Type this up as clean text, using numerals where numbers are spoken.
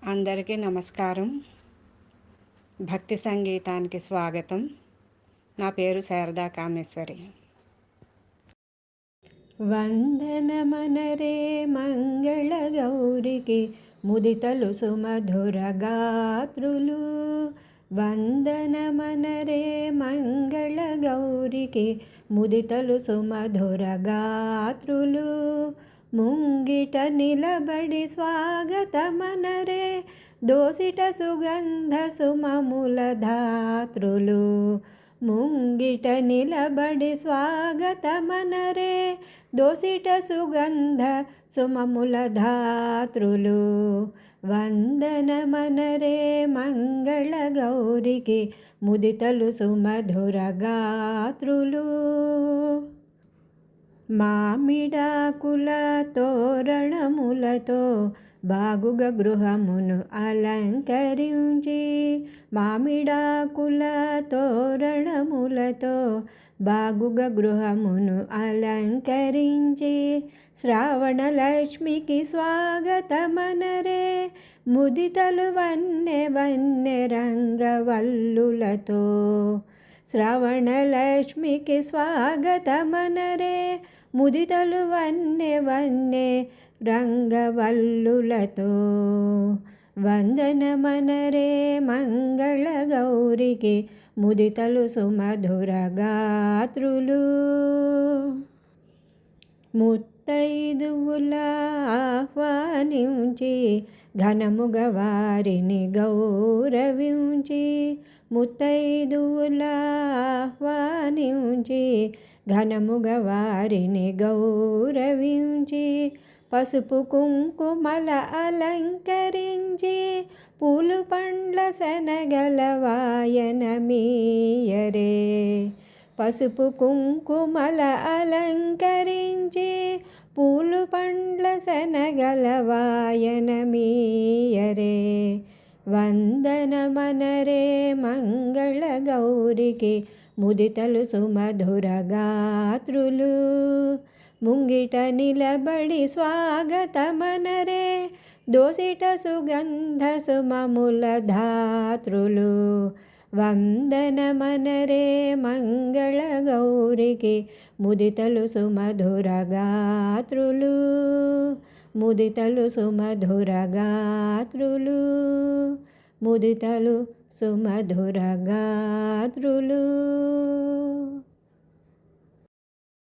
అందరికీ నమస్కారం. భక్తి సంగీతానికి స్వాగతం. నా పేరు శారదా కామేశ్వరి. వందనమనరే మంగళ గౌరికి ముదితలు సుమధుర గాత్రులు. వందనమనరే మంగళ గౌరికి ముదితలు సుమధుర గాత్రులు. ముంగిట నిలబడి స్వాగతమనరే దోసిట సుగంధ సుమముల ధాత్రులు. ముంగిట నిలబడి స్వాగతమనరే దోసిట సుగంధ సుమముల ధాత్రులు. వందనమనరే మంగళ గౌరికి ముదితలు సుమధుర గాత్రులు. మామిడాకుల తోరణములతో బాగుగా గృహమును అలంకరించి, మామిడాకుల తోరణములతో బాగుగా గృహమును అలంకరించి, శ్రావణ లక్ష్మికి స్వాగతమనరే ముదితలు వన్నె వన్నె రంగవల్లులతో. శ్రావణ లక్ష్మికి స్వాగతమనరే ముదితలు వన్నె వన్నె రంగవల్లులతో. వందనమనరే మంగళ గౌరికి ముదితలు సుమధుర గాత్రులు. ముత్తైదువుల ఆహ్వానించి ఘనముగ వారిని గౌరవించి, ముత్తైదువుల ఆహ్వానించి ఘనముగ వారిని గౌరవించి, పసుపు కుంకుమల అలంకరించి, పూలు పండ్ల శనగల వాయనమీయరే. పసుపు కుంకుమల అలంకరించి, పూలు పండ్ల శనగల వాయనమీయరే. వందనమనరే మంగళ గౌరికి ముదితలు సుమధుర గాత్రులు. ముంగిట నిలబడి స్వాగతమనరే దోసిట సుగంధ సుమముల ధాత్రులు. వందనమనరే మంగళ గౌరికి ముదితలు సుమధుర గాత్రులు. ముదితలు సుమధుర గాత్రులు. ముదితలు సుమధుర గాత్రులు.